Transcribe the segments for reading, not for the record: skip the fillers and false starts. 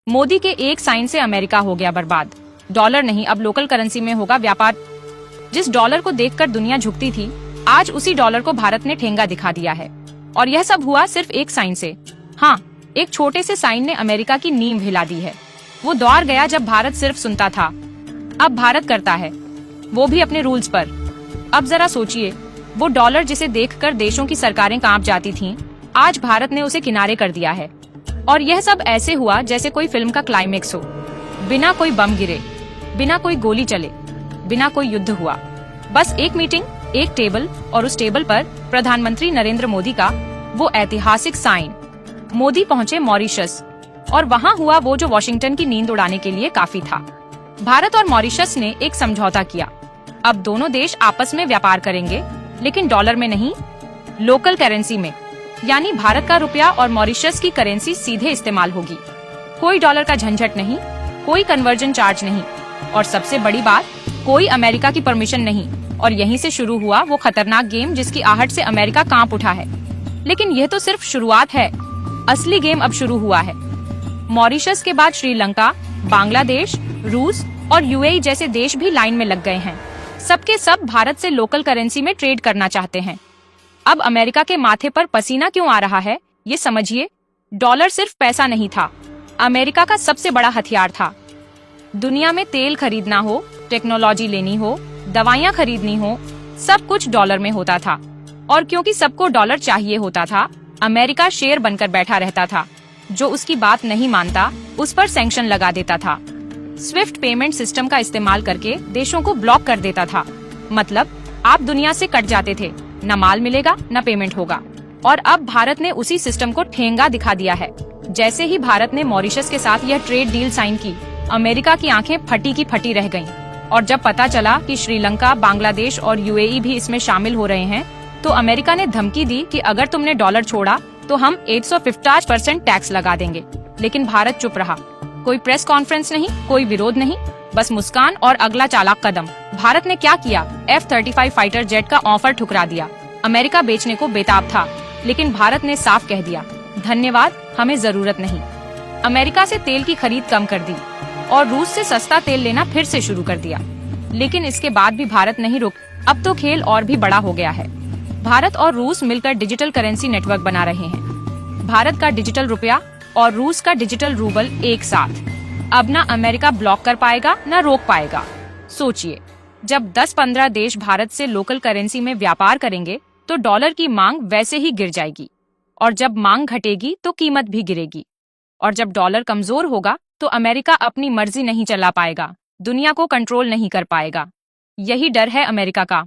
मोदी के एक साइन से अमेरिका हो गया बर्बाद। डॉलर नहीं, अब लोकल करेंसी में होगा व्यापार। जिस डॉलर को देखकर दुनिया झुकती थी, आज उसी डॉलर को भारत ने ठेंगा दिखा दिया है। और यह सब हुआ सिर्फ एक साइन से। हाँ, एक छोटे से साइन ने अमेरिका की नींव हिला दी है। वो दौर गया जब भारत सिर्फ सुनता था, अब भारत करता है, वो भी अपने रूल्स पर। अब जरा सोचिए, वो डॉलर जिसे देखकर देशों की सरकारें कांप जाती थीं, आज भारत ने उसे किनारे कर दिया है। और यह सब ऐसे हुआ जैसे कोई फिल्म का क्लाइमेक्स हो। बिना कोई बम गिरे, बिना कोई गोली चले, बिना कोई युद्ध हुआ। बस एक मीटिंग, एक टेबल, और उस टेबल पर प्रधानमंत्री नरेंद्र मोदी का वो ऐतिहासिक साइन। मोदी पहुंचे मॉरिशस, और वहां हुआ वो जो वॉशिंगटन की नींद उड़ाने के लिए काफी था। भारत और मॉरिशस ने एक समझौता किया। अब दोनों देश आपस में व्यापार करेंगे, लेकिन डॉलर में नहीं, लोकल करेंसी में। यानी भारत का रुपया और मॉरिशस की करेंसी सीधे इस्तेमाल होगी। कोई डॉलर का झंझट नहीं, कोई कन्वर्जन चार्ज नहीं, और सबसे बड़ी बात, कोई अमेरिका की परमिशन नहीं। और यहीं से शुरू हुआ वो खतरनाक गेम जिसकी आहट से अमेरिका कांप उठा है। लेकिन यह तो सिर्फ शुरुआत है, असली गेम अब शुरू हुआ है। मॉरिशस के बाद श्रीलंका, बांग्लादेश, रूस और यूएई जैसे देश भी लाइन में लग गए हैं। सबके सब भारत से लोकल करेंसी में ट्रेड करना चाहते हैं। अब अमेरिका के माथे पर पसीना क्यों आ रहा है, ये समझिए। डॉलर सिर्फ पैसा नहीं था, अमेरिका का सबसे बड़ा हथियार था। दुनिया में तेल खरीदना हो, टेक्नोलॉजी लेनी हो, दवाइयाँ खरीदनी हो, सब कुछ डॉलर में होता था। और क्योंकि सबको डॉलर चाहिए होता था, अमेरिका शेर बनकर बैठा रहता था। जो उसकी बात नहीं मानता, उस पर सैंक्शन लगा देता था। स्विफ्ट पेमेंट सिस्टम का इस्तेमाल करके देशों को ब्लॉक कर देता था। मतलब आप दुनिया से कट जाते थे, न माल मिलेगा न पेमेंट होगा। और अब भारत ने उसी सिस्टम को ठेंगा दिखा दिया है। जैसे ही भारत ने मॉरिशस के साथ यह ट्रेड डील साइन की, अमेरिका की आंखें फटी की फटी रह गईं। और जब पता चला कि श्रीलंका, बांग्लादेश और यूएई भी इसमें शामिल हो रहे हैं, तो अमेरिका ने धमकी दी कि अगर तुमने डॉलर छोड़ा तो हम 150% टैक्स लगा देंगे। लेकिन भारत चुप रहा। कोई प्रेस कॉन्फ्रेंस नहीं, कोई विरोध नहीं, बस मुस्कान और अगला चालाक कदम। भारत ने क्या किया? F-35 फाइटर जेट का ऑफर ठुकरा दिया। अमेरिका बेचने को बेताब था, लेकिन भारत ने साफ कह दिया, धन्यवाद, हमें जरूरत नहीं। अमेरिका से तेल की खरीद कम कर दी और रूस से सस्ता तेल लेना फिर से शुरू कर दिया। लेकिन इसके बाद भी भारत नहीं रुक। अब तो खेल और भी बड़ा हो गया है। भारत और रूस मिलकर डिजिटल करेंसी नेटवर्क बना रहे हैं। भारत का डिजिटल रुपया और रूस का डिजिटल रूबल एक साथ। अब ना अमेरिका ब्लॉक कर पाएगा न रोक पाएगा। सोचिए, जब 10-15 देश भारत से लोकल करेंसी में व्यापार करेंगे, तो डॉलर की मांग वैसे ही गिर जाएगी। और जब मांग घटेगी तो कीमत भी गिरेगी। और जब डॉलर कमजोर होगा तो अमेरिका अपनी मर्जी नहीं चला पाएगा, दुनिया को कंट्रोल नहीं कर पाएगा। यही डर है अमेरिका का,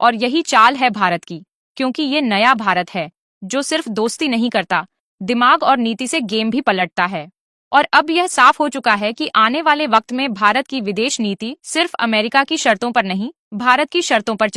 और यही चाल है भारत की। क्योंकि ये नया भारत है, जो सिर्फ दोस्ती नहीं करता, दिमाग और नीति से गेम भी पलटता है। और अब यह साफ हो चुका है कि आने वाले वक्त में भारत की विदेश नीति सिर्फ अमेरिका की शर्तों पर नहीं, भारत की शर्तों पर